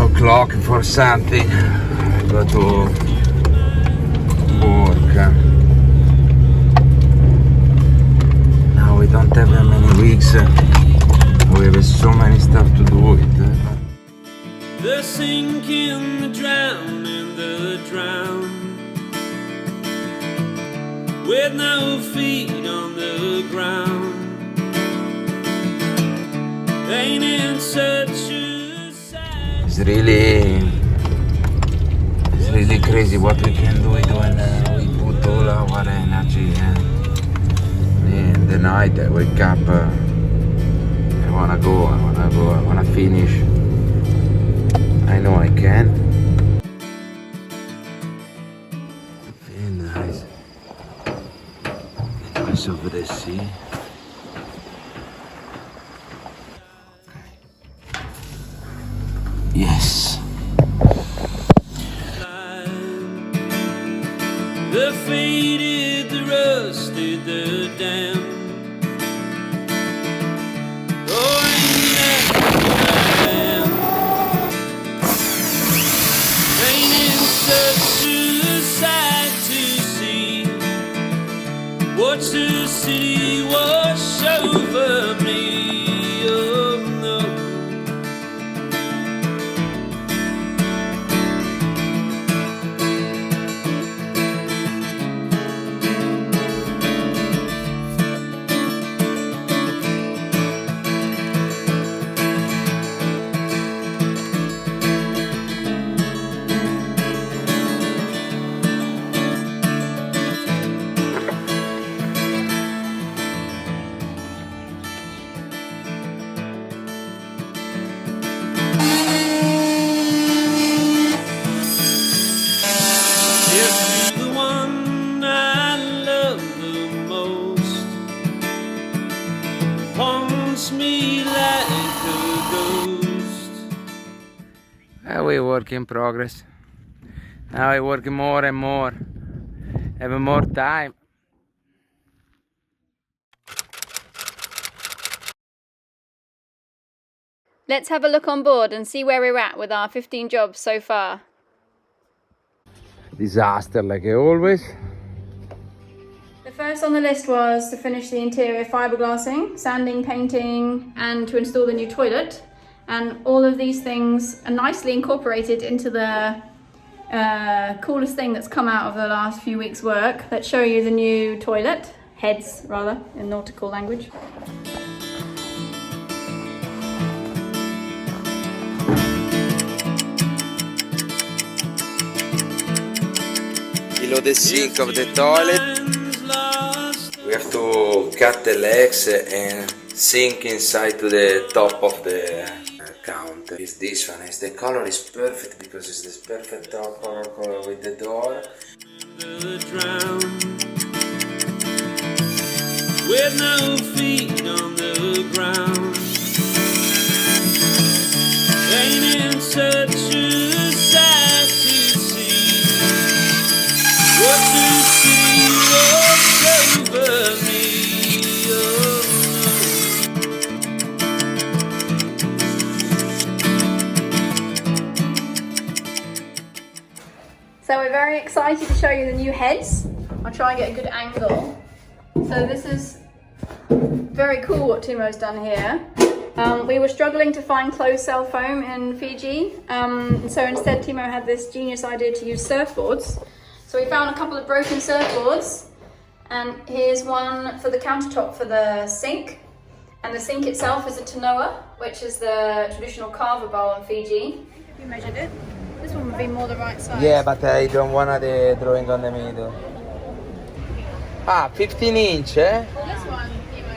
O'clock for something. I go to work. Now we don't have that many weeks. We have so many stuff to do with. The sinking, the drowning, the drowned, with no feet on the ground. Ain't in such a It's really crazy what we can do when we put all our energy in the night. I wake up, I wanna go, I wanna finish. I know I can. Very nice. Because of the sea. Yes. the faded, the rusted, the damned. Oh, ain't that what I am? Ain't it such a sight to see? Watch the city wash over me. Oh no. If you're the one I love the most, haunts me like a ghost. We work in progress. Now I work more and more. Have more time. Let's have a look on board and see where we're at with our 15 jobs so far. Disaster like always. The first on the list was to finish the interior fiberglassing, sanding, painting, and to install the new toilet. And all of these things are nicely incorporated into the coolest thing that's come out of the last few weeks' work. Let's show you the new toilet, heads rather, in nautical language. Below the sink of the toilet, we have to cut the legs and sink inside to the top of the counter. Is this one? Is the color is perfect because it's this perfect top color with the door. With no feet on the ground, ain't it such a sight to see? What the city wash over me. Oh, So we're very excited to show you the new heads. I'll try and get a good angle. So this is very cool what Timo's done here. We were struggling to find closed cell foam in Fiji, so instead Timo had this genius idea to use surfboards. So we found a couple of broken surfboards, and here's one for the countertop for the sink. And the sink itself is a tanoa, which is the traditional carver bowl in Fiji. You measured it. This one would be more the right size. Yeah, but I don't want the drawing on the middle. Ah, 15 inch, eh? This one, Timo,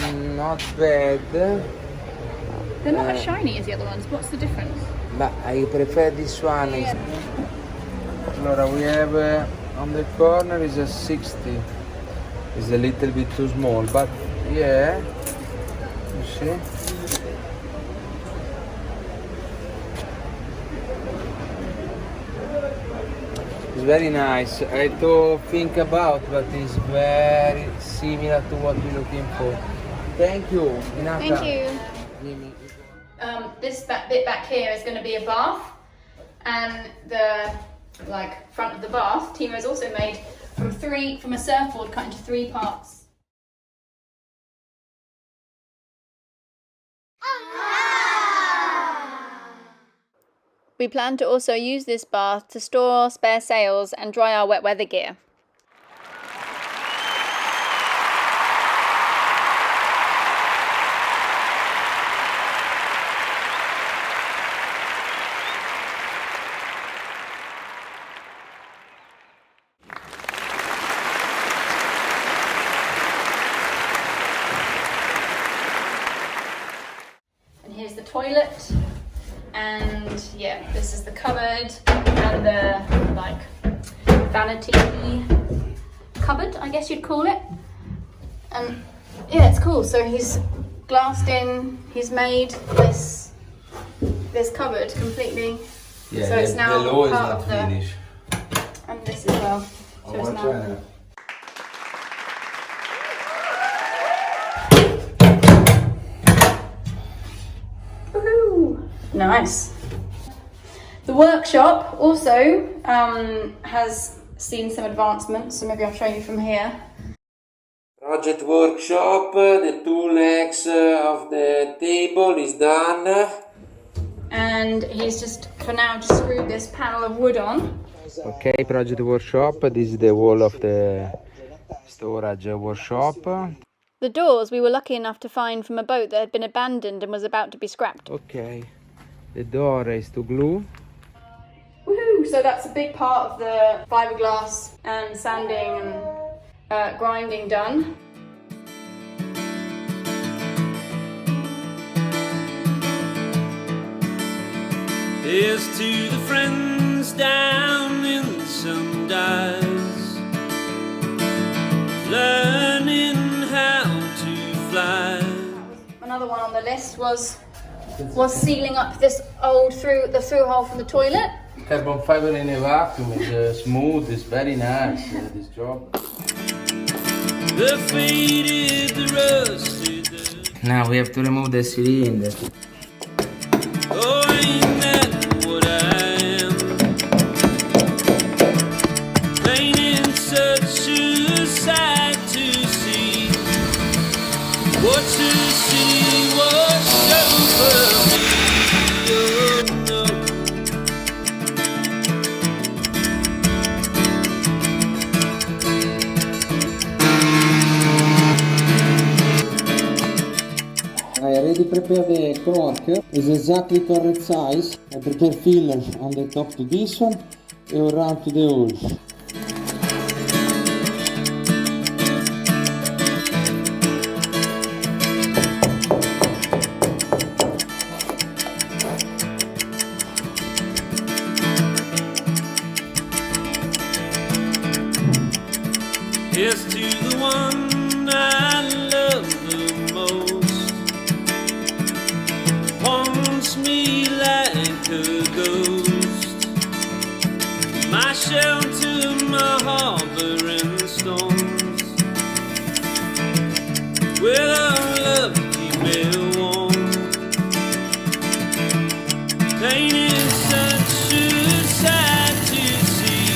then. Not bad. They're not as shiny as the other ones. What's the difference? But I prefer this one. Yeah. Allora, we have on the corner is a 60. It's a little bit too small, but yeah, you see. very nice. I to think about, but it's very similar to what we're looking for. Thank you, Inaka. Thank you. This bit back here is going to be a bath, and the front of the bath, Timo's also made from a surfboard cut into 3 parts. We plan to also use this bath to store spare sails and dry our wet weather gear. And here's the toilet. And yeah, this is the cupboard and the vanity cupboard, I guess you'd call it. And yeah, it's cool. So he's glassed in, he's made this cupboard completely. Yeah, so it's now below part is of the finished. And this as well. So it's now. Nice. The workshop also has seen some advancements, so maybe I'll show you from here. Project workshop, the 2 legs of the table is done. And he's just, for now, just screwed this panel of wood on. Okay, project workshop, this is the wall of the storage workshop. The doors we were lucky enough to find from a boat that had been abandoned and was about to be scrapped. Okay, the door is to glue. Woohoo! So that's a big part of the fiberglass and sanding and grinding done. Here's to the friends down in the sundials, learning how to fly. Another one on the list was sealing up this old the through hole from the toilet. Carbon fiber in a vacuum is smooth, it's very nice, this job. The faded, the rusted, Now we have to remove the cylinder. oh, ain't that what I am? Painting such a sight to see. What to see, what's over me? Oh no. I already prepared the cork. It's exactly correct size. I prepare filler on the top to this one and around to the hole. Here's to the one I love the most, haunts me like a ghost, my shelter, my harbor and storms, will our love keep me warm, painted such a sight to see,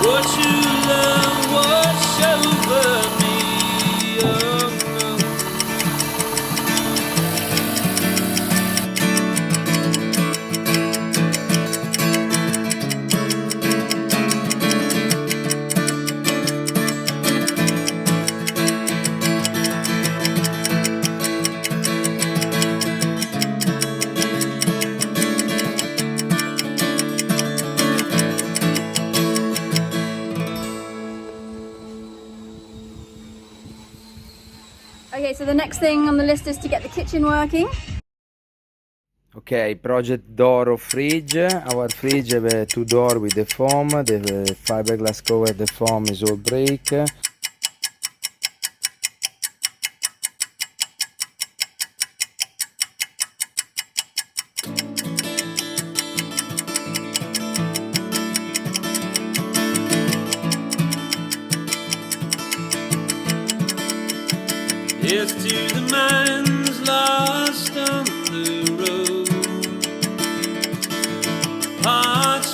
what you love, wash over me, oh no. Okay, so the next thing on the list is to get the kitchen working. Okay, project door of fridge. Our fridge have a 2 door with the foam. The fiberglass cover, the foam is all break.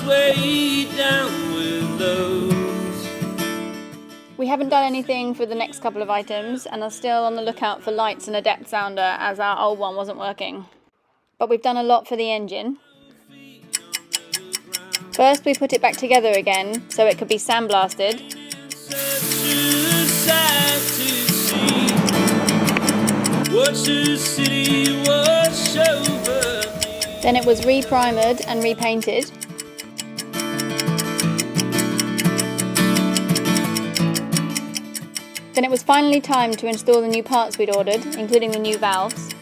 hearts weighed down with loads. We haven't done anything for the next couple of items and are still on the lookout for lights and a depth sounder as our old one wasn't working. But we've done a lot for the engine. First we put it back together again so it could be sandblasted. Sad to see what the city was over me. Then it was re-primered and repainted. Then it was finally time to install the new parts we'd ordered, including the new valves,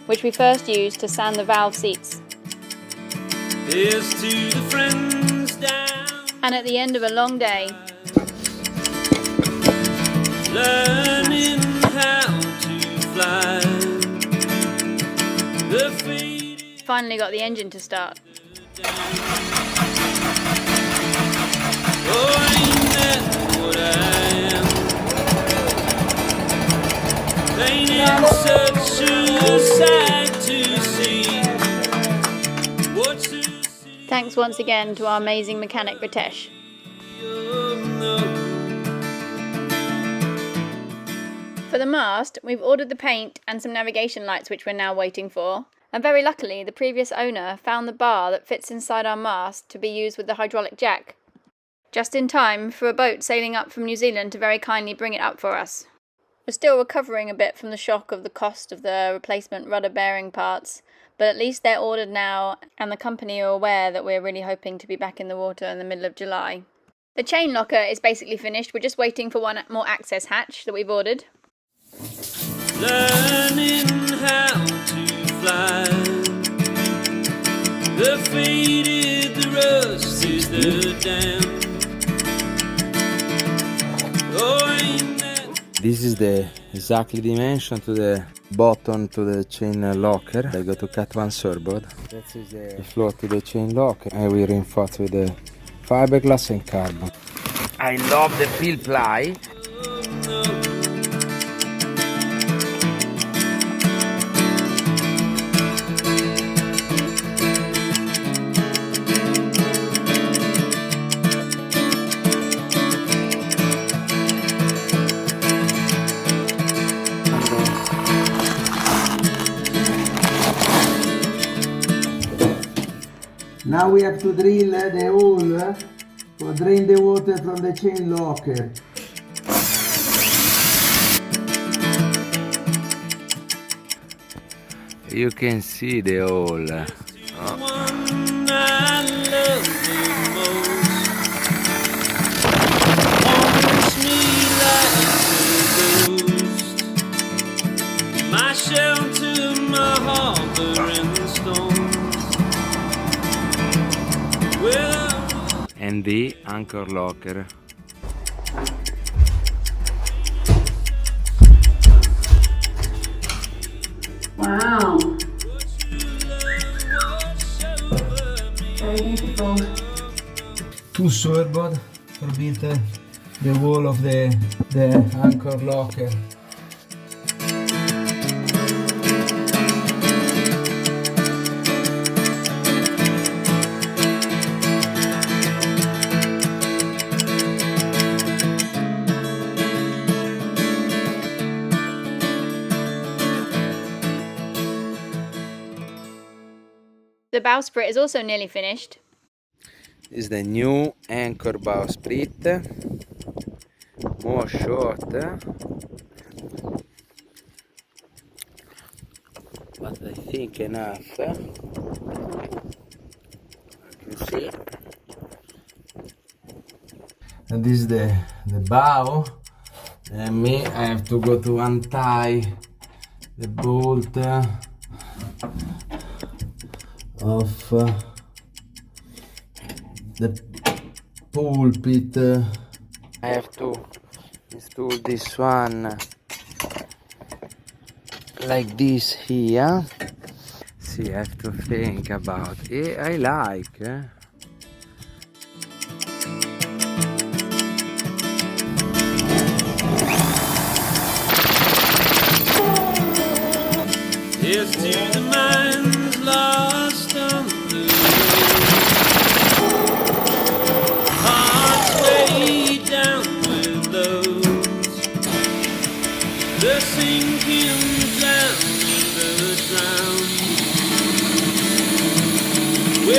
which we first used to sand the valve seats. Here's to the friends down, And at the end of a long day, learning how to fly. The faded finally got the engine to start. oh, ain't that what I am? Ain't it such a sight to see? What's the city Thanks once again to our amazing mechanic Ritesh. of no? For the mast, we've ordered the paint and some navigation lights which we're now waiting for. And very luckily, the previous owner found the bar that fits inside our mast to be used with the hydraulic jack. Just in time for a boat sailing up from New Zealand to very kindly bring it up for us. We're still recovering a bit from the shock of the cost of the replacement rudder bearing parts, but at least they're ordered now and the company are aware that we're really hoping to be back in the water in the middle of July. The chain locker is basically finished, we're just waiting for one more access hatch that we've ordered. Learning how to fly. The faded, the rusted, the damned. Oh, ain't that This is the exactly dimension to the bottom to the chain locker. I go to cut one surfboard. That is the floor to the chain locker. I will reinforce with the fiberglass and carbon. I love the peel ply. Now we have to drill the hole to drain the water from the chain locker. You can see the hole. one I love the most? Haunts me like a ghost. My shelter, my harbor and stones. Well, And the anchor locker. Wow, very beautiful. Two surfboard for build the wall of the anchor locker. The bowsprit is also nearly finished. Is the new anchor bowsprit. More short. But I think enough. You see? And this is the bow. And me, I have to go to untie the bolt of the pulpit. I have to install this one like this here. See, I have to think about it. I like. here's to the minds lost on the road.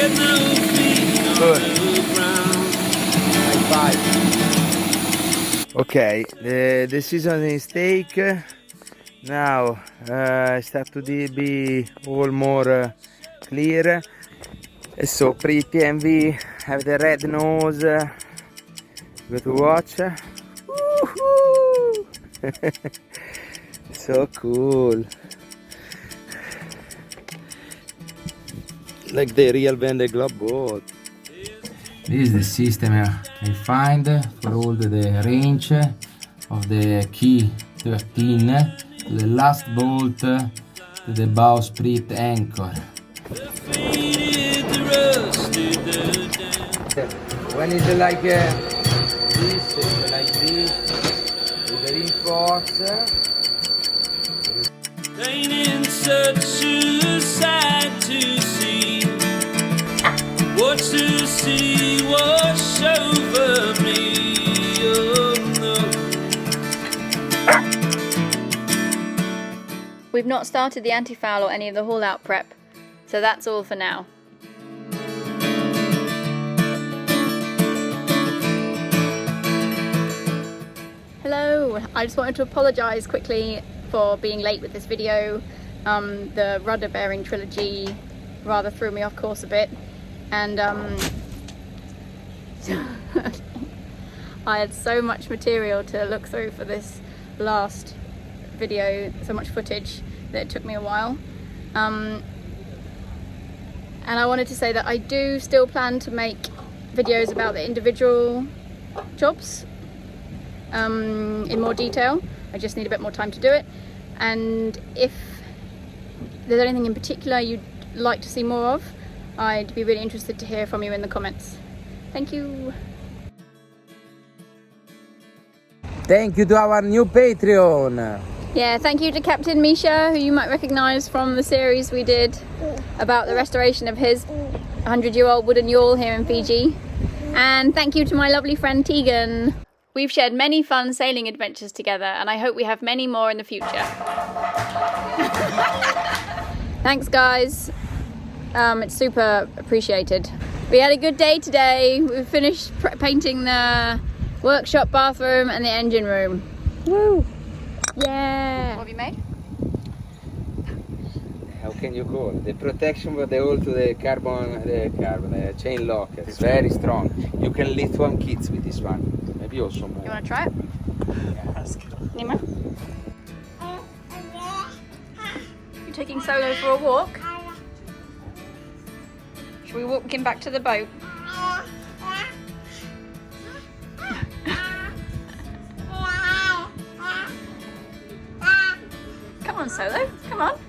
Get no feet on Good. the ground. High five. Okay, the season is take. Now start to be all more clear. So pretty, and we have the red nose. Go to watch. Woohoo! So cool. Like the real Vendée Globe boat. This is the system I find for all the range of the key 13 to the last bolt to the bowsprit anchor. Defeated the rusted the When it's like this, with the reinforce. painting such a sight to see. What to see wash over me. Oh no. We've not started the anti-foul or any of the haul-out prep, so that's all for now. Hello, I just wanted to apologise quickly for being late with this video. The rudder bearing trilogy rather threw me off course a bit, and I had so much material to look through for this last video, so much footage, that it took me a while. And I wanted to say that I do still plan to make videos about the individual jobs in more detail. I just need a bit more time to do it. And if there's anything in particular you'd like to see more of, I'd be really interested to hear from you in the comments. Thank you. Thank you to our new Patreon. Yeah, thank you to Captain Misha, who you might recognise from the series we did about the restoration of his 100-year-old wooden yawl here in Fiji. And thank you to my lovely friend Tegan. We've shared many fun sailing adventures together, and I hope we have many more in the future. Thanks guys, it's super appreciated. We had a good day today. We finished painting the workshop bathroom and the engine room. Woo! Yeah! What have you made? How can you call it? The protection with the hole to the the chain lock. It's very strong. You can lift 1 kids with this one. Maybe also more. You want to try it? Yes. Nima? You're taking Solo for a walk? Should we walk him back to the boat? Come on, Solo. Come on.